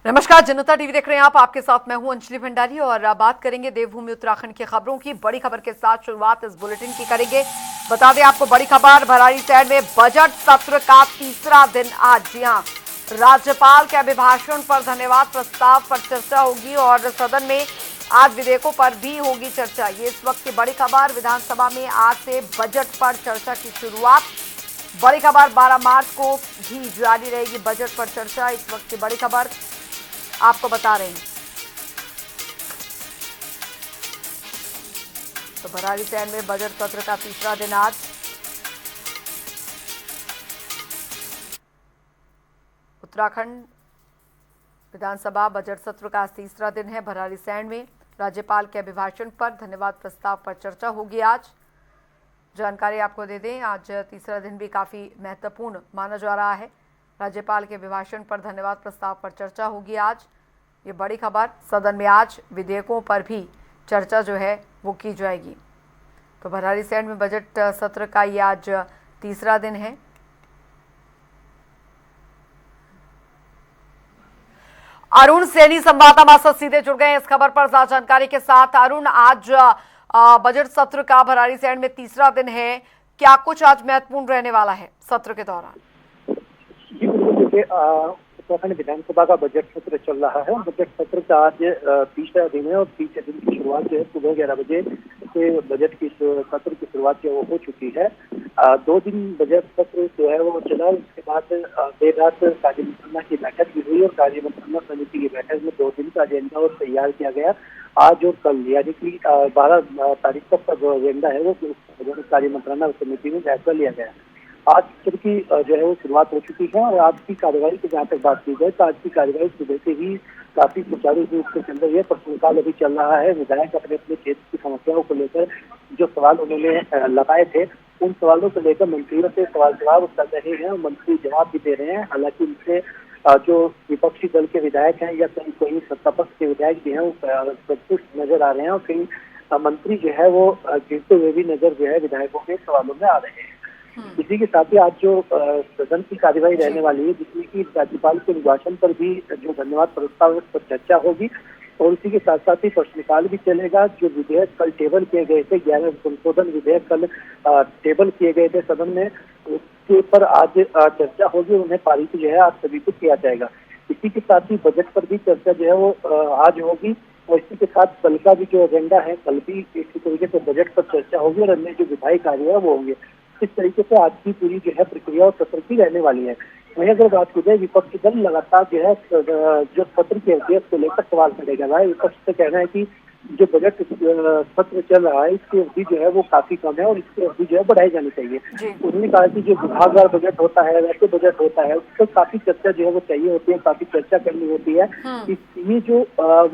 नमस्कार, जनता टीवी देख रहे हैं आप। आपके साथ मैं हूं अंजलि भंडारी और बात करेंगे देवभूमि उत्तराखंड की खबरों की। बड़ी खबर के साथ शुरुआत इस बुलेटिन की करेंगे। बता दें आपको बड़ी खबर, भराड़ीसैंण में बजट सत्र का तीसरा दिन आज। जी हां, राज्यपाल के अभिभाषण पर धन्यवाद प्रस्ताव पर चर्चा होगी और सदन में आज विधेयकों पर भी होगी चर्चा। ये इस वक्त की बड़ी खबर। विधानसभा में आज से बजट पर चर्चा की शुरुआत। बड़ी खबर, 12 मार्च को भी जारी रहेगी बजट पर चर्चा। इस वक्त की बड़ी खबर आपको बता रहे हैं। तो भराड़ीसैंण में बजट सत्र का तीसरा दिन आज। उत्तराखंड विधानसभा बजट सत्र का आज तीसरा दिन है। भराड़ीसैंण में राज्यपाल के अभिभाषण पर धन्यवाद प्रस्ताव पर चर्चा होगी आज। जानकारी आपको दे दें, आज तीसरा दिन भी काफी महत्वपूर्ण माना जा रहा है। राज्यपाल के अभिभाषण पर धन्यवाद प्रस्ताव पर चर्चा होगी आज। ये बड़ी खबर। सदन में आज विधेयकों पर भी चर्चा जो है वो की जाएगी। तो भराड़ीसैंण में बजट सत्र का ये आज तीसरा दिन है। अरुण सैनी संवाददाता हमारे साथ सीधे जुड़ गए हैं इस खबर पर जानकारी के साथ। अरुण, आज बजट सत्र का भराड़ीसैंण में तीसरा दिन है, क्या कुछ आज महत्वपूर्ण रहने वाला है सत्र के दौरान? जी बिल्कुल, देखिए उत्तराखंड विधानसभा का बजट सत्र चल रहा है। बजट सत्र का आज तीसरा दिन है और तीसरे दिन की शुरुआत जो है सुबह 11 बजे से बजट की सत्र की शुरुआत जो हो चुकी है। 2 दिन बजट सत्र जो है वो चला। उसके बाद देर रात कार्य मंत्रणा की बैठक भी हुई और कार्य मंत्रणा समिति की बैठक में 2 दिन का एजेंडा और तैयार किया गया। आज और कल यानी कि 12 तारीख तक का जो एजेंडा है वो कार्य मंत्रणा समिति में जायजा लिया गया। आज सत्र की जो है वो शुरुआत हो चुकी है और आज की कार्यवाही की जहाँ तक बात की जाए तो आज की कार्यवाही सुबह से ही काफी सुचारू रूप से चल रही है। प्रश्नकाल अभी चल रहा है। विधायक अपने अपने क्षेत्र की समस्याओं को लेकर जो सवाल उन्होंने लगाए थे उन सवालों को लेकर मंत्रियों से सवाल जवाब कर रहे हैं। मंत्री जवाब भी दे रहे हैं। हालांकि उनसे जो विपक्षी दल के विधायक हैं या कहीं सत्ता पक्ष के विधायक भी हैं वो संतुष्ट नजर आ रहे हैं और कई मंत्री जो है वो गिरते हुए भी नजर जो है विधायकों के सवालों में आ रहे हैं। इसी के साथ ही आज जो सदन की कार्यवाही रहने वाली है जिसमें कि राज्यपाल के अभिभाषण पर भी जो धन्यवाद प्रस्ताव पर चर्चा होगी और इसी के साथ साथ ही प्रश्नकाल भी चलेगा। जो विधेयक कल टेबल किए गए थे, 11 संशोधन विधेयक कल टेबल किए गए थे सदन में, उसके ऊपर आज चर्चा होगी। उन्हें पारित जो है आज स्वीकृत किया जाएगा। इसी के साथ ही बजट पर भी चर्चा जो है वो आज होगी और इसी के साथ कल का भी जो एजेंडा है कल भी इसी तरीके से बजट पर चर्चा होगी और अन्य जो विधायी कार्य है वो होंगे। इस तरीके से आज की पूरी जो है प्रक्रिया और सत्र की रहने वाली है। वहीं अगर बात की जाए विपक्षी दल लगातार जो है जो सत्र के उद्देश्य को लेकर सवाल करेगा। भाई विपक्ष से कहना है कि जो बजट सत्र चल रहा है इसकी अवधि जो है वो काफी कम है और इसकी अवधि जो है बढ़ाई जानी चाहिए। उन्होंने कहा कि जो विभागवार बजट होता है वैसे बजट होता है उस पर काफी चर्चा जो है वो चाहिए होती है, काफी चर्चा करनी होती है। ये जो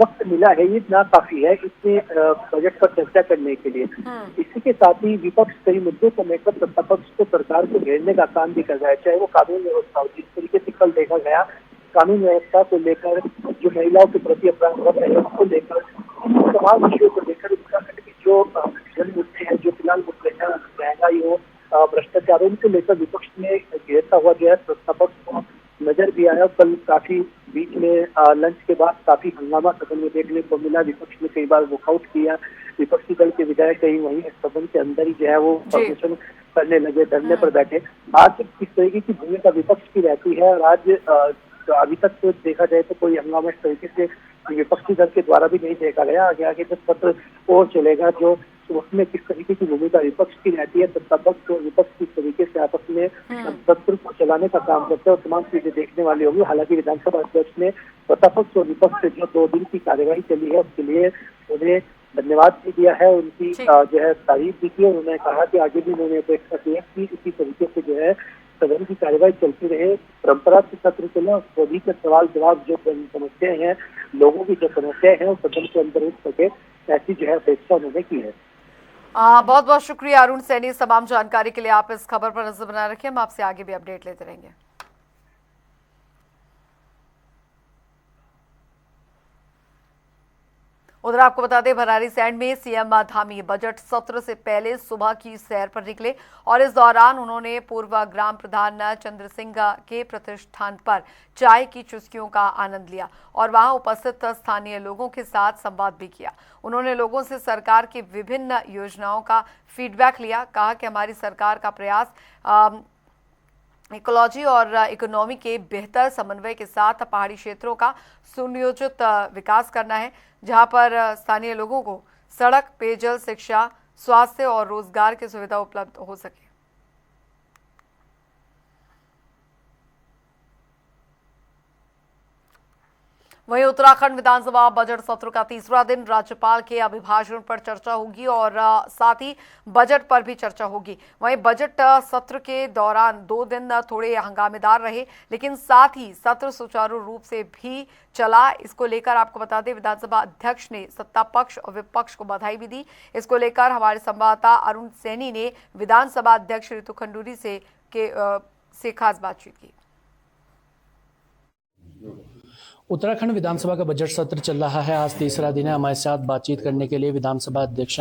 वक्त मिला है ये ना काफी है इसमें बजट पर चर्चा करने के लिए। इसी के साथ ही विपक्ष कई मुद्दों को लेकर सत्ता पक्ष को सरकार को घेरने का काम भी कर रहा है, चाहे वो कानून व्यवस्था हो। जिस तरीके से कल देखा गया कानून व्यवस्था को लेकर, जो महिलाओं के प्रति अपराध हो रहे हैं उसको लेकर, तमाम विषयों को लेकर उत्तराखंड की जो जन मुद्दे हैं, जो फिलहाल मुद्दे हैं, महंगाई हो, भ्रष्टाचार, उनको लेकर विपक्ष में घेरता हुआ जो है सत्ता पक्ष को नजर भी आया। कल काफी बीच में लंच के बाद काफी हंगामा सदन में देखने को मिला। विपक्ष ने कई बार वॉकआउट किया। विपक्षी दल के विधायक कहीं वहीं सदन के अंदर ही जो है वो प्रदर्शन करने लगे, धरने पर बैठे। आज किस तरीके की भूमिका विपक्ष की रहती है और आज तो अभी तक तो देखा जाए तो कोई हंगामा इस तरीके से विपक्षी दल के द्वारा भी नहीं देखा गया। आगे आगे जब सत्र और चलेगा जो उसमें किस तरीके की भूमिका विपक्ष की रहती है, सत्ता पक्ष और विपक्ष किस तरीके से आपस में सत्र को चलाने का काम करते हैं और तमाम चीजें देखने वाली होगी। हालांकि विधानसभा अध्यक्ष ने सत्ता पक्ष और विपक्ष से जो 2 दिन की कार्यवाही चली है उसके लिए उन्हें धन्यवाद भी दिया है, उनकी जो है तारीफ भी की और उन्होंने कहा कि आगे भी उन्होंने अपेक्षा की है कि इसी तरीके से जो है सदन की कार्यवाही चलती रहे, परंपरा से सत्र चले और सभी के सवाल जवाब जो समस्याएं हैं, लोगों की जो समस्याएं हैं वो सदन के अंदर उठ सके, ऐसी जो है अपेक्षा उन्होंने की है। बहुत बहुत शुक्रिया अरुण सैनी तमाम जानकारी के लिए। आप इस खबर पर नजर बनाए रखें, हम आपसे आगे भी अपडेट लेते रहेंगे। उधर आपको बता दें भराड़ीसैंण में सीएम धामी बजट सत्र से पहले सुबह की सैर पर निकले और इस दौरान उन्होंने पूर्व ग्राम प्रधान चंद्र सिंह के प्रतिष्ठान पर चाय की चुस्कियों का आनंद लिया और वहां उपस्थित स्थानीय लोगों के साथ संवाद भी किया। उन्होंने लोगों से सरकार की विभिन्न योजनाओं का फीडबैक लिया। कहा कि हमारी सरकार का प्रयास इकोलॉजी और इकोनॉमी के बेहतर समन्वय के साथ पहाड़ी क्षेत्रों का सुनियोजित विकास करना है, जहां पर स्थानीय लोगों को सड़क, पेयजल, शिक्षा, स्वास्थ्य और रोजगार की सुविधा उपलब्ध हो सके। वहीं उत्तराखंड विधानसभा बजट सत्र का तीसरा दिन राज्यपाल के अभिभाषण पर चर्चा होगी और साथ ही बजट पर भी चर्चा होगी। वहीं बजट सत्र के दौरान 2 दिन थोड़े हंगामेदार रहे, लेकिन साथ ही सत्र सुचारू रूप से भी चला। इसको लेकर आपको बता दें विधानसभा अध्यक्ष ने सत्ता पक्ष और विपक्ष को बधाई भी दी। इसको लेकर हमारे संवाददाता अरुण सैनी ने विधानसभा अध्यक्ष रितु खंडूरी से खास बातचीत की। उत्तराखंड विधानसभा का बजट सत्र चल रहा है। आज तीसरा दिन है। हमारे साथ बातचीत करने के लिए विधानसभा अध्यक्ष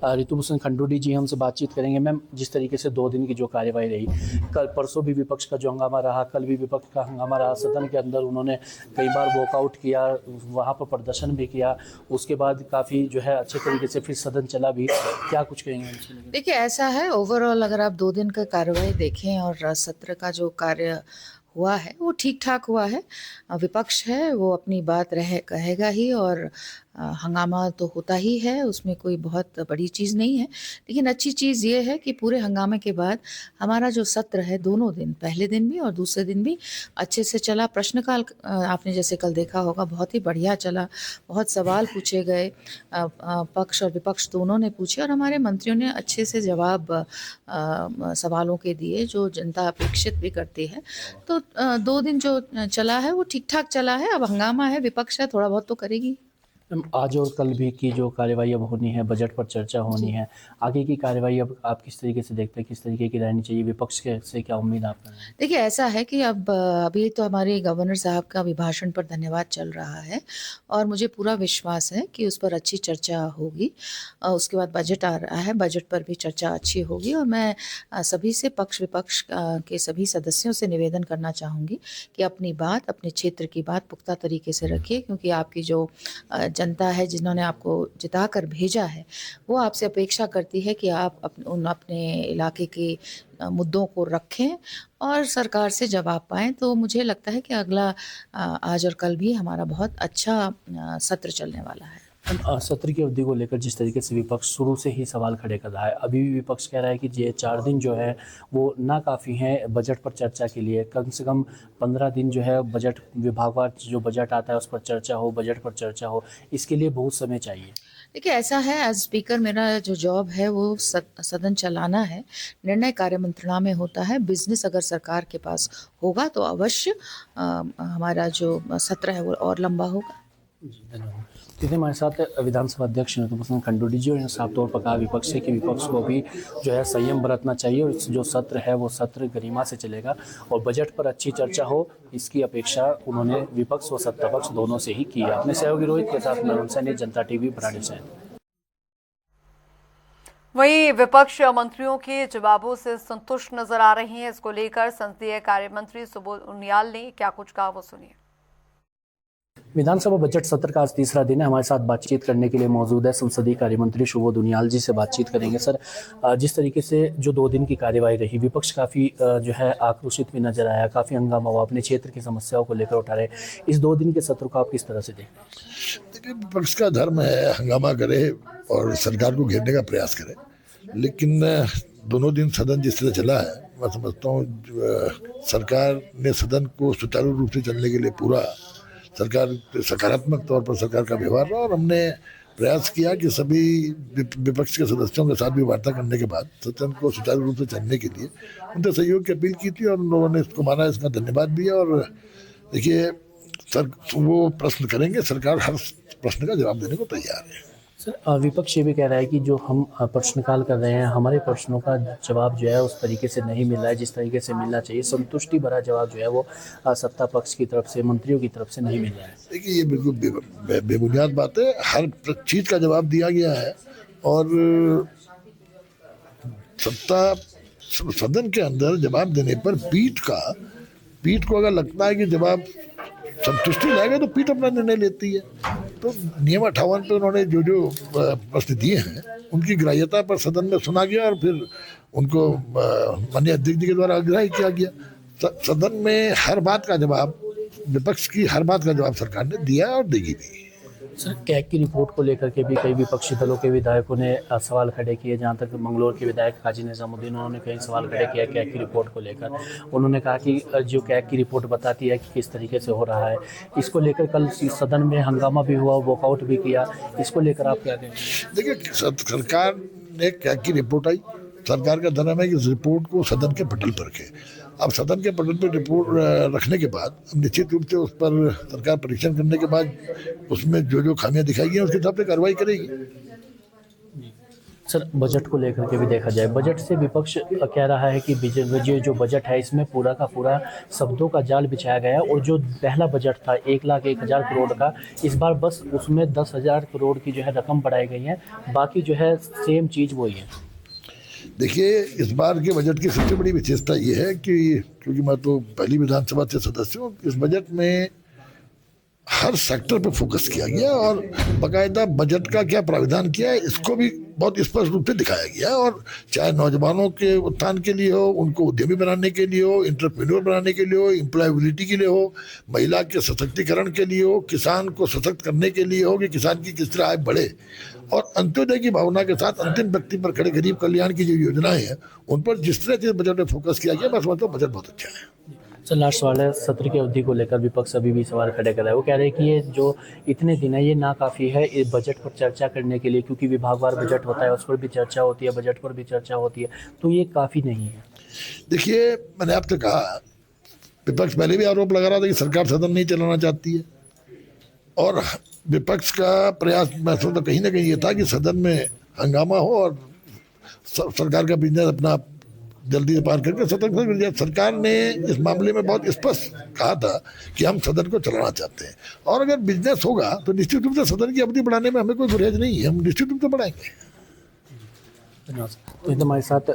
रितु खंडूरी जी हमसे बातचीत करेंगे। मैम, जिस तरीके से 2 दिन की जो कार्यवाही रही, कल परसों भी विपक्ष का जो हंगामा रहा, कल भी विपक्ष का हंगामा रहा, सदन के अंदर उन्होंने कई बार वॉकआउट किया, वहाँ पर प्रदर्शन भी किया, उसके बाद काफ़ी जो है अच्छे तरीके से फिर सदन चला भी। क्या कुछ कहेंगे? देखिए, ऐसा है, ओवरऑल अगर आप 2 दिन का कार्यवाही देखें और सत्र का जो कार्य हुआ है वो ठीक ठाक हुआ है। विपक्ष है वो अपनी बात कहेगा ही और हंगामा तो होता ही है, उसमें कोई बहुत बड़ी चीज़ नहीं है। लेकिन अच्छी चीज़ ये है कि पूरे हंगामे के बाद हमारा जो सत्र है दोनों दिन, पहले दिन भी और दूसरे दिन भी अच्छे से चला। प्रश्नकाल आपने जैसे कल देखा होगा बहुत ही बढ़िया चला, बहुत सवाल पूछे गए, पक्ष और विपक्ष दोनों ने पूछे और हमारे मंत्रियों ने अच्छे से जवाब सवालों के दिए जो जनता अपेक्षित भी करती है। तो 2 दिन जो चला है वो ठीक ठाक चला है। अब हंगामा है, विपक्ष है, थोड़ा बहुत तो करेगी। आज और कल भी की जो कार्यवाही अब होनी है, बजट पर चर्चा होनी है, आगे की कार्यवाही अब आप किस तरीके से देखते हैं, किस तरीके की रहनी चाहिए, विपक्ष के से क्या उम्मीद आप हैं? देखिए, ऐसा है कि अब अभी तो हमारे गवर्नर साहब का अभिभाषण पर धन्यवाद चल रहा है और मुझे पूरा विश्वास है कि उस पर अच्छी चर्चा होगी। उसके बाद बजट आ रहा है, बजट पर भी चर्चा अच्छी होगी और मैं सभी से, पक्ष विपक्ष के सभी सदस्यों से निवेदन करना चाहूँगी कि अपनी बात, अपने क्षेत्र की बात पुख्ता तरीके से रखिए, क्योंकि आपकी जो जनता है जिन्होंने आपको जिता कर भेजा है वो आपसे अपेक्षा करती है कि आप अपने इलाके के मुद्दों को रखें और सरकार से जवाब पाएँ। तो मुझे लगता है कि अगला आज और कल भी हमारा बहुत अच्छा सत्र चलने वाला है। सत्र की अवधि को लेकर जिस तरीके से विपक्ष शुरू से ही सवाल खड़े कर रहा है, अभी भी विपक्ष कह रहा है कि ये 4 दिन जो है वो ना काफ़ी हैं बजट पर चर्चा के लिए। कम से कम 15 दिन जो है बजट विभागवार जो बजट आता है उस पर चर्चा हो, बजट पर चर्चा हो, इसके लिए बहुत समय चाहिए। देखिए, ऐसा है, एज स्पीकर मेरा जो जॉब है वो सदन चलाना है। निर्णय कार्य मंत्रणा में होता है। बिजनेस अगर सरकार के पास होगा तो अवश्य हमारा जो सत्र है वो और लंबा होगा। जी, धन्यवाद। जितने हमारे साथ विधानसभा अध्यक्ष रितु खंडूरी जी और साफ तौर पर कहा विपक्ष है कि विपक्ष को भी जो है संयम बरतना चाहिए और जो सत्र है वो सत्र गरिमा से चलेगा और बजट पर अच्छी चर्चा हो, इसकी अपेक्षा उन्होंने विपक्ष व सत्ता पक्ष दोनों से ही की है। अपने सहयोगी रोहित के साथ मैं अरुण सैनी, जनता टीवी, भराड़ीसैंण। वहीं विपक्ष मंत्रियों के जवाबों से संतुष्ट नजर आ रहे हैं। इसको लेकर संसदीय कार्य मंत्री सुबोध उनियाल ने क्या कुछ कहा, वो सुनिए। विधानसभा बजट सत्र का आज तीसरा दिन है। हमारे साथ बातचीत करने के लिए मौजूद है संसदीय कार्य मंत्री सुबोध उनियाल जी से बातचीत करेंगे। सर, जिस तरीके से जो 2 दिन की कार्यवाही रही, विपक्ष काफ़ी जो है आक्रोशित भी नजर आया, काफ़ी हंगामा हुआ, अपने क्षेत्र की समस्याओं को लेकर उठा रहे। इस 2 दिन के सत्र को आप किस तरह से देखते हैं? देखिए, विपक्ष का धर्म है हंगामा करे और सरकार को घेरने का प्रयास करे, लेकिन दोनों दिन सदन जिस तरह चला है, मैं समझता हूँ सरकार ने सदन को सुचारू रूप से चलने के लिए पूरा सरकार सकारात्मक तौर पर सरकार का व्यवहार रहा और हमने प्रयास किया कि सभी विपक्ष के सदस्यों के साथ भी वार्ता करने के बाद सदन को सुचारू रूप से चलने के लिए उनसे सहयोग की अपील की थी और उन लोगों ने इसको माना, इसका धन्यवाद दिया। और देखिए सर, वो प्रश्न करेंगे, सरकार हर प्रश्न का जवाब देने को तैयार है। सर विपक्ष ये भी कह रहा है कि जो हम प्रश्नकाल कर रहे हैं, हमारे प्रश्नों का जवाब जो है उस तरीके से नहीं मिल रहा है जिस तरीके से मिलना चाहिए। संतुष्टि भरा जवाब जो है वो सत्ता पक्ष की तरफ से, मंत्रियों की तरफ से नहीं मिल रहा है। देखिए, ये बिल्कुल बेबुनियाद बात है। हर चीज़ का जवाब दिया गया है और सदन के अंदर जवाब देने पर पीठ को अगर लगता है कि जवाब संतुष्टि लाएगा तो पीठ अपना निर्णय लेती है। तो नियम 58 पे उन्होंने जो प्रश्न दिए हैं उनकी ग्राह्यता पर सदन में सुना गया और फिर उनको माननीय अध्यक्ष जी के द्वारा अग्राह्य किया गया। सदन में हर बात का जवाब, विपक्ष की हर बात का जवाब सरकार ने दिया और देगी भी। सर कैग की रिपोर्ट को लेकर के भी कई विपक्षी दलों के विधायकों ने सवाल खड़े किए। जहां तक मंगलौर के विधायक काजी निजामुद्दीन, उन्होंने कई सवाल खड़े किया कैग की रिपोर्ट को लेकर। उन्होंने कहा कि जो कैग की रिपोर्ट बताती है कि किस तरीके से हो रहा है, इसको लेकर कल सदन में हंगामा भी हुआ, वॉकआउट भी किया। इसको लेकर आप क्या कहेंगे? देखिए, सरकार ने कैग की रिपोर्ट आई, सरकार का धर्म है कि इस रिपोर्ट को सदन के पटल पर रखे। अब सदन के पटल पर रिपोर्ट रखने के बाद निश्चित रूप से उस पर सरकार परीक्षण करने के बाद उसमें जो खामियां दिखाई गई उसके हिसाब से कार्रवाई करेगी। सर बजट को लेकर के भी देखा जाए, बजट से विपक्ष कह रहा है कि जो बजट है इसमें पूरा का पूरा शब्दों का जाल बिछाया गया है और जो पहला बजट था 1,01,000 करोड़ का, इस बार बस उसमें 10,000 करोड़ की जो है रकम बढ़ाई गई है, बाकी जो है सेम चीज़ वही है। देखिए, इस बार के बजट की सबसे बड़ी विशेषता ये है कि क्योंकि मैं तो पहली विधानसभा से सदस्य हूँ, इस बजट में हर सेक्टर पर फोकस किया गया और बाकायदा बजट का क्या प्राविधान किया है इसको भी बहुत स्पष्ट रूप से दिखाया गया। और चाहे नौजवानों के उत्थान के लिए हो, उनको उद्यमी बनाने के लिए हो, इंटरप्रेन्योर बनाने के लिए हो, एम्प्लॉयबिलिटी के लिए हो, महिला के सशक्तिकरण के लिए हो, किसान को सशक्त करने के लिए हो कि किसान की किस तरह आय बढ़े, और अंत्योदय की भावना के साथ अंतिम व्यक्ति पर खड़े गरीब कल्याण की जो योजनाएं हैं उन पर जिस तरह से बजट में फोकस किया गया, मैं समझता हूँ बजट बहुत अच्छा है। सर लास्ट सवाल है, सत्र की अवधि को लेकर विपक्ष अभी भी सवाल खड़े कर रहा है। वो कह रहे हैं कि ये जो इतने दिन है ये नाकाफ़ी है इस बजट पर चर्चा करने के लिए, क्योंकि विभागवार बजट होता है उस पर भी चर्चा होती है, बजट पर भी चर्चा होती है, तो ये काफ़ी नहीं है। देखिए, मैंने आपसे कहा, विपक्ष पहले भी आरोप लगा रहा था कि सरकार सदन नहीं चलाना चाहती है और विपक्ष का प्रयास मैं समझता कहीं ना कहीं ये था कि सदन में हंगामा हो और सरकार का बिजनेस अपना जल्दी से पार करके सदन कर दिया। सरकार ने इस मामले में बहुत स्पष्ट कहा था कि हम सदन को चलाना चाहते हैं और अगर बिजनेस होगा तो निश्चित रूप से सदन की अवधि बढ़ाने में हमें कोई गुरेज नहीं है, हम निश्चित रूप से बढ़ाएंगे। धन्यवाद। तो हमारे साथ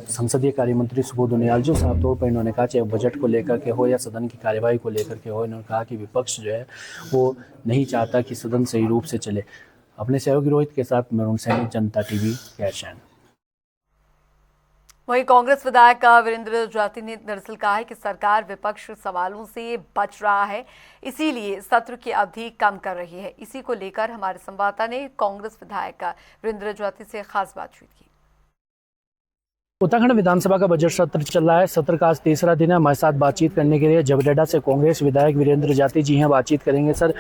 संसदीय कार्य मंत्री सुबोध उनियाल जो साफ तौर पर इन्होंने कहा, चाहे बजट को लेकर के हो या सदन की कार्यवाही को लेकर के हो, इन्होंने कहा कि विपक्ष जो है वो नहीं चाहता कि सदन सही रूप से चले। अपने सहयोगी रोहित के साथ मैं सैनिक, जनता टीवी, कैशैन। वहीं कांग्रेस विधायक वीरेंद्र जाती ने दरअसल कहा है कि सरकार विपक्ष सवालों से बच रहा है, इसीलिए सत्र की अवधि कम कर रही है। इसी को लेकर हमारे संवाददाता ने कांग्रेस विधायक वीरेंद्र जाती से खास बातचीत की। उत्तराखंड विधानसभा का बजट सत्र चल रहा है। सत्र का आज तीसरा दिन है। हमारे साथ बातचीत करने के लिए जबडेडा से कांग्रेस विधायक वीरेंद्र जाती जी हैं, बातचीत करेंगे। सर,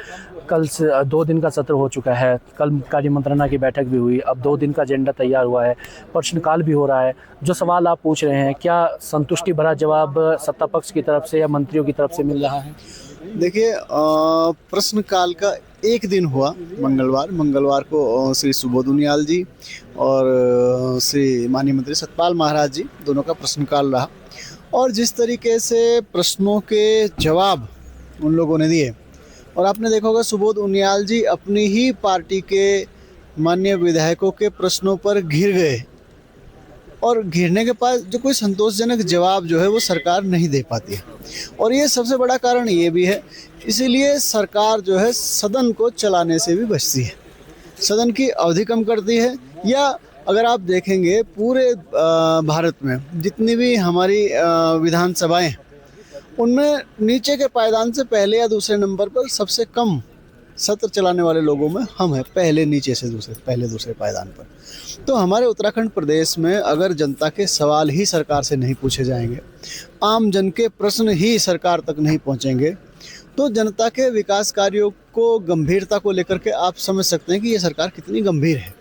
कल से 2 दिन का सत्र हो चुका है, कल कार्य मंत्रणा की बैठक भी हुई, अब 2 दिन का एजेंडा तैयार हुआ है, प्रश्नकाल भी हो रहा है। जो सवाल आप पूछ रहे हैं, क्या संतुष्टि भरा जवाब सत्ता पक्ष की तरफ से या मंत्रियों की तरफ से मिल रहा है? देखिए, प्रश्नकाल का एक दिन हुआ मंगलवार को श्री सुबोध उनियाल जी और श्री माननीय मंत्री सतपाल महाराज जी दोनों का प्रश्नकाल रहा और जिस तरीके से प्रश्नों के जवाब उन लोगों ने दिए, और आपने देखा होगा सुबोध उनियाल जी अपनी ही पार्टी के माननीय विधायकों के प्रश्नों पर घिर गए और घिरने के पास जो कोई संतोषजनक जवाब जो है वो सरकार नहीं दे पाती है। और ये सबसे बड़ा कारण ये भी है, इसीलिए सरकार जो है सदन को चलाने से भी बचती है, सदन की अवधि कम करती है। या अगर आप देखेंगे पूरे भारत में जितनी भी हमारी विधानसभाएं, उनमें नीचे के पायदान से पहले या दूसरे नंबर पर सबसे कम सत्र चलाने वाले लोगों में हम हैं, पहले दूसरे पायदान पर। तो हमारे उत्तराखंड प्रदेश में अगर जनता के सवाल ही सरकार से नहीं पूछे जाएंगे, आम जन के प्रश्न ही सरकार तक नहीं पहुंचेंगे, तो जनता के विकास कार्यों को गंभीरता को लेकर के आप समझ सकते हैं कि ये सरकार कितनी गंभीर है।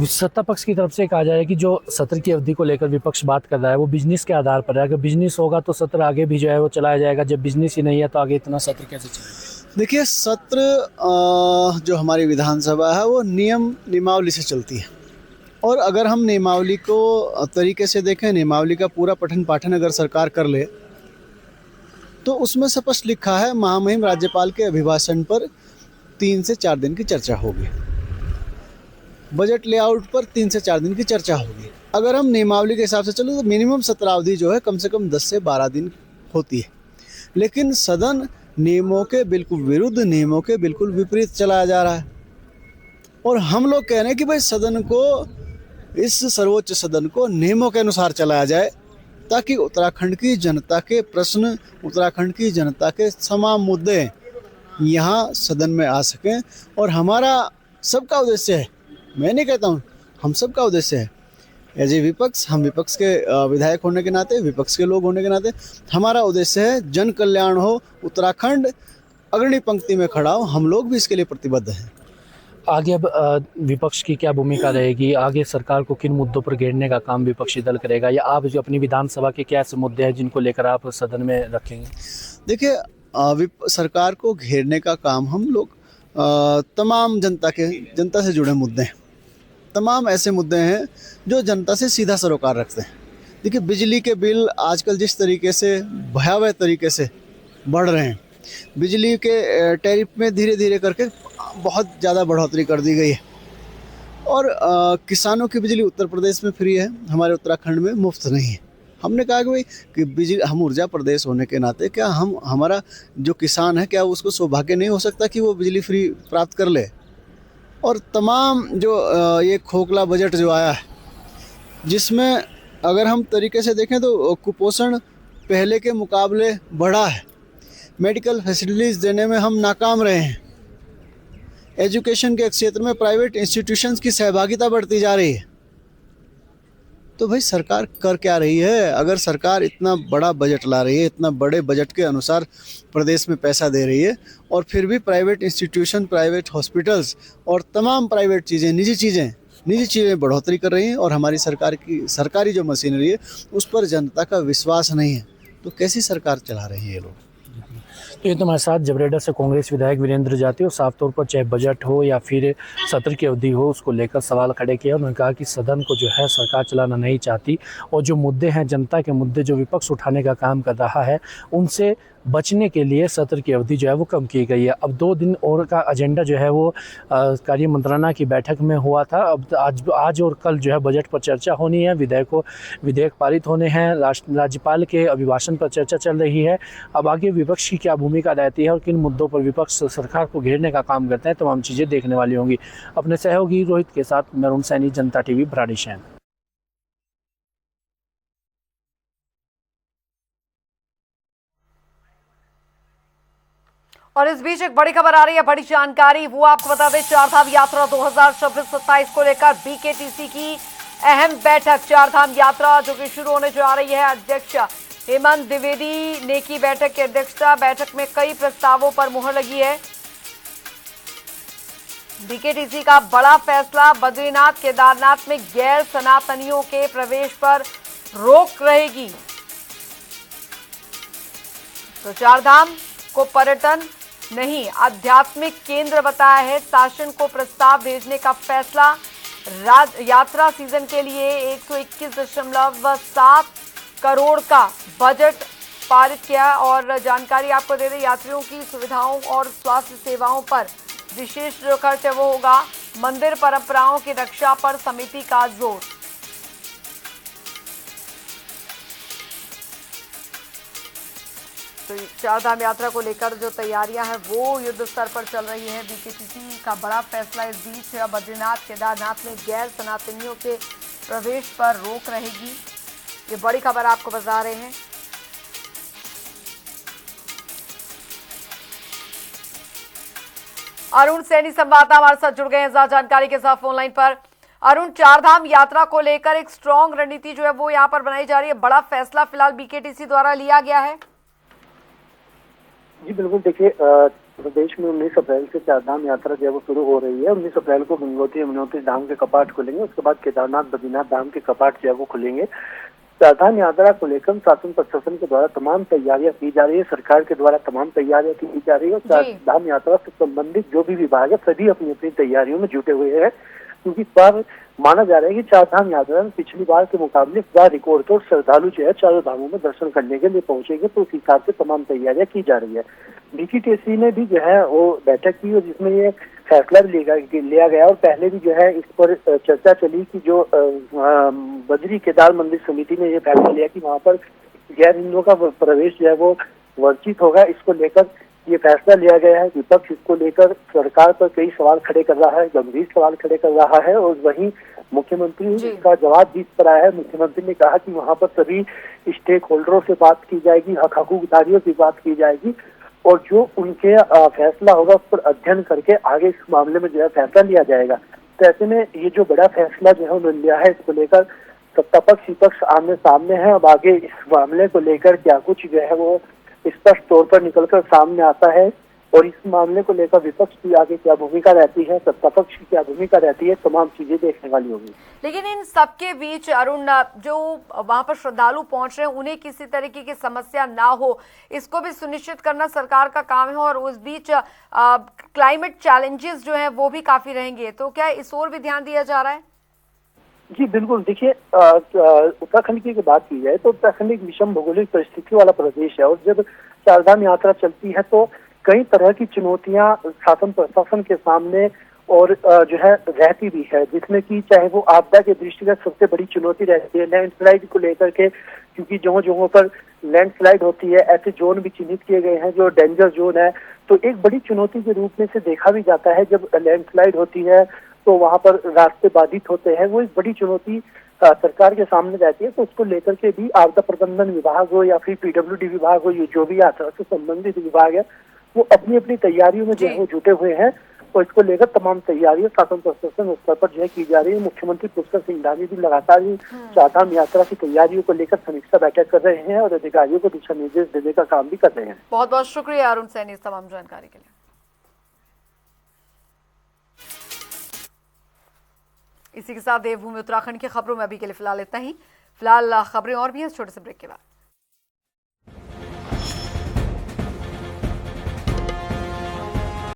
सत्ता पक्ष की तरफ से कहा जाए कि जो सत्र की अवधि को लेकर विपक्ष बात कर रहा है वो बिजनेस के आधार पर है। अगर बिजनेस होगा तो सत्र आगे भी जो है वो चलाया जाएगा, जब बिजनेस ही नहीं है तो आगे इतना सत्र कैसे चलेगा? देखिए, सत्र जो हमारी विधानसभा है वो नियमावली से चलती है, और अगर हम नियमावली को तरीके से देखें, नियमावली का पूरा पठन पाठन अगर सरकार कर ले तो उसमें स्पष्ट लिखा है महामहिम राज्यपाल के अभिभाषण पर 3 से 4 दिन की चर्चा होगी, बजट लेआउट पर 3 से 4 दिन की चर्चा होगी। अगर हम नियमावली के हिसाब से चलो तो मिनिमम सत्रावधि जो है कम से कम 10 से 12 दिन होती है, लेकिन सदन नियमों के बिल्कुल विरुद्ध, नियमों के बिल्कुल विपरीत चलाया जा रहा है। और हम लोग कह रहे हैं कि भाई सदन को, इस सर्वोच्च सदन को नियमों के अनुसार चलाया जाए, ताकि उत्तराखंड की जनता के प्रश्न, उत्तराखंड की जनता के तमाम मुद्दे यहाँ सदन में आ सकें। और हमारा सबका उद्देश्य है, मैं नहीं कहता हूँ, हम सबका उद्देश्य है, एज ए विपक्ष, हम विपक्ष के विधायक होने के नाते, विपक्ष के लोग होने के नाते, हमारा उद्देश्य है जन कल्याण हो, उत्तराखंड अग्रणी पंक्ति में खड़ा हो। हम लोग भी इसके लिए प्रतिबद्ध हैं। आगे अब विपक्ष की क्या भूमिका रहेगी? आगे सरकार को किन मुद्दों पर घेरने का काम विपक्षी दल करेगा, या आप जो अपनी विधानसभा के क्या ऐसे मुद्दे हैं जिनको लेकर आप सदन में रखेंगे? देखिए, सरकार को घेरने का काम हम लोग तमाम जनता से जुड़े मुद्दे हैं, तमाम ऐसे मुद्दे हैं जो जनता से सीधा सरोकार रखते हैं। देखिए, बिजली के बिल आजकल जिस तरीके से भयावह तरीके से बढ़ रहे हैं, बिजली के टैरिफ में धीरे धीरे करके बहुत ज़्यादा बढ़ोतरी कर दी गई है, और किसानों की बिजली उत्तर प्रदेश में फ्री है, हमारे उत्तराखंड में मुफ्त नहीं है। हमने कहा कि भाई कि बिजली, हम ऊर्जा प्रदेश होने के नाते क्या हमारा जो किसान है, क्या उसको सौभाग्य नहीं हो सकता कि वो बिजली फ्री प्राप्त कर ले? और तमाम जो ये खोखला बजट जो आया है, जिसमें अगर हम तरीके से देखें तो कुपोषण पहले के मुकाबले बढ़ा है, मेडिकल फैसिलिटीज़ देने में हम नाकाम रहे हैं, एजुकेशन के क्षेत्र में प्राइवेट इंस्टीट्यूशंस की सहभागिता बढ़ती जा रही है। तो भाई सरकार कर क्या रही है? अगर सरकार इतना बड़ा बजट ला रही है, इतना बड़े बजट के अनुसार प्रदेश में पैसा दे रही है, और फिर भी प्राइवेट इंस्टीट्यूशन, प्राइवेट हॉस्पिटल्स और तमाम प्राइवेट चीज़ें, निजी चीज़ें बढ़ोतरी कर रही हैं, और हमारी सरकारी जो मशीनरी है उस पर जनता का विश्वास नहीं है, तो कैसी सरकार चला रही है ये लोग? तो ये तो हमारे साथ जबरेड़ा से कांग्रेस विधायक वीरेंद्र जाती और साफ तौर पर चाहे बजट हो या फिर सत्र की अवधि हो, उसको लेकर सवाल खड़े किया। उन्होंने कहा कि सदन को जो है सरकार चलाना नहीं चाहती, और जो मुद्दे हैं, जनता के मुद्दे जो विपक्ष उठाने का काम कर रहा है, उनसे बचने के लिए सत्र की अवधि जो है वो कम की गई है। अब 2 दिन और का एजेंडा जो है वो कार्य मंत्रणा की बैठक में हुआ था। अब आज और कल जो है बजट पर चर्चा होनी है, विधेयक पारित होने हैं, राज्यपाल के अभिभाषण पर चर्चा चल रही है। अब आगे विपक्ष की क्या भूमिका रहती है और किन मुद्दों पर विपक्ष सरकार को घेरने का काम करते हैं, तमाम चीज़ें देखने वाली होंगी। अपने सहयोगी रोहित के साथ मैं अरुण सैनी, जनता टीवी, भराड़ीसैंण। और इस बीच एक बड़ी खबर आ रही है, बड़ी जानकारी, वो आपको बता दें, चारधाम यात्रा 2026-27 को लेकर बीकेटीसी की अहम बैठक। चारधाम यात्रा जो कि शुरू होने जा रही है, अध्यक्ष हेमंत द्विवेदी ने की बैठक की अध्यक्षता। बैठक में कई प्रस्तावों पर मुहर लगी है। बीकेटीसी का बड़ा फैसला, बद्रीनाथ केदारनाथ में गैर सनातनियों के प्रवेश पर रोक रहेगी। तो चारधाम को पर्यटन नहीं, आध्यात्मिक केंद्र बताया है। शासन को प्रस्ताव भेजने का फैसला। यात्रा सीजन के लिए 121.7 करोड़ का बजट पारित किया। और जानकारी आपको दे दें, यात्रियों की सुविधाओं और स्वास्थ्य सेवाओं पर विशेष जो खर्च है वो होगा। मंदिर परंपराओं की रक्षा पर समिति का जोर। तो चारधाम यात्रा को लेकर जो तैयारियां हैं वो युद्ध स्तर पर चल रही है। बीकेटीसी का बड़ा फैसला। इस बीच बद्रीनाथ केदारनाथ में गैर सनातनियों के प्रवेश पर रोक रहेगी। ये बड़ी खबर आपको बता रहे हैं। अरुण सैनी संवाददाता हमारे साथ जुड़ गए हैं ज्यादा जानकारी के साथ फोन लाइन पर। अरुण, चारधाम यात्रा को लेकर एक स्ट्रॉन्ग रणनीति जो है वो यहाँ पर बनाई जा रही है। बड़ा फैसला फिलहाल बीकेटीसी द्वारा लिया गया है। जी बिल्कुल, देखिए प्रदेश में 19 अप्रैल से चारधाम यात्रा जो है वो शुरू हो रही है। 19 अप्रैल को गंगोत्री यमुनोत्री धाम के कपाट खुलेंगे, उसके बाद केदारनाथ बद्रीनाथ धाम के कपाट जो है वो खुलेंगे। चारधाम यात्रा को लेकर शासन प्रशासन के द्वारा तमाम तैयारियां की जा रही है, सरकार के द्वारा तमाम तैयारियां की जा रही है। चारधाम यात्रा से संबंधित जो भी विभाग है सभी अपनी अपनी तैयारियों में जुटे हुए हैं, क्योंकि इस बार माना जा रहा है कि चारधाम यात्रा में पिछली बार के मुकाबले इस बार रिकॉर्ड तोड़ श्रद्धालु जो है चारों धामों में दर्शन करने के लिए पहुंचेंगे, तो उस हिसाब से तमाम तैयारियां की जा रही है। बीटीटीसी ने भी जो है वो बैठक की और जिसमें ये फैसला भी लिया गया और पहले भी जो है इस पर चर्चा चली कि जो बद्री केदार मंदिर समिति ने ये फैसला लिया कि वहाँ पर गैर हिंदुओं का प्रवेश जो है वो वर्जित होगा। इसको लेकर ये फैसला लिया गया है। विपक्ष इसको लेकर सरकार पर कई सवाल खड़े कर रहा है, गंभीर सवाल खड़े कर रहा है और वहीं मुख्यमंत्री का जवाब भी इस पर आया है। मुख्यमंत्री ने कहा कि वहाँ पर सभी स्टेक होल्डरों से बात की जाएगी, हकूकदारियों की बात की जाएगी और जो उनके फैसला होगा उस पर अध्ययन करके आगे इस मामले में जो है फैसला लिया जाएगा। तो ऐसे में ये जो बड़ा फैसला जो है उन्होंने लिया है, इसको लेकर सत्ता पक्ष विपक्ष आमने सामने है। अब आगे इस मामले को लेकर क्या कुछ जो है वो स्पष्ट तौर पर निकलकर सामने आता है और इस मामले को लेकर विपक्ष की आगे क्या भूमिका रहती है, सत्ता पक्ष की क्या भूमिका रहती है, तमाम चीजें देखने वाली होगी। लेकिन इन सबके बीच अरुण, जो वहां पर श्रद्धालु पहुंच रहे हैं उन्हें किसी तरीके की समस्या ना हो, इसको भी सुनिश्चित करना सरकार का काम है और उस बीच क्लाइमेट चैलेंजेस जो है वो भी काफी रहेंगे, तो क्या इस ओर भी ध्यान दिया जा रहा है? जी बिल्कुल, देखिए उत्तराखंड की बात की जाए तो उत्तराखंड एक विषम भौगोलिक परिस्थिति वाला प्रदेश है और जब चारधाम यात्रा चलती है तो कई तरह की चुनौतियां शासन प्रशासन के सामने और जो है रहती भी है, जिसमें कि चाहे वो आपदा के दृष्टिगत सबसे बड़ी चुनौती रहती है लैंडस्लाइड को लेकर के, क्योंकि जगह जगहों पर लैंडस्लाइड होती है, ऐसे जोन भी चिन्हित किए गए हैं जो डेंजर जोन है। तो एक बड़ी चुनौती के रूप में से देखा भी जाता है जब लैंडस्लाइड होती है तो वहां पर रास्ते बाधित होते हैं, वो एक बड़ी चुनौती सरकार के सामने रहती है। तो उसको लेकर के भी आपदा प्रबंधन विभाग हो या फिर पीडब्ल्यूडी विभाग हो, ये जो भी यात्रा से संबंधित विभाग है वो अपनी अपनी तैयारियों में जो है वो जुटे हुए हैं और इसको लेकर तमाम तैयारियां शासन प्रशासन स्तर पर जो है की जा रही है। मुख्यमंत्री पुष्कर सिंह धामी भी लगातार ही चारधाम यात्रा की तैयारियों को लेकर समीक्षा बैठक कर रहे हैं और अधिकारियों को दिशा निर्देश देने का काम भी कर रहे हैं। बहुत बहुत शुक्रिया अरुण सैनी इस तमाम जानकारी के लिए। इसी के साथ देवभूमि उत्तराखंड की खबरों में अभी के लिए फिलहाल इतना ही। फिलहाल खबरें और भी हैं छोटे से ब्रेक के बाद।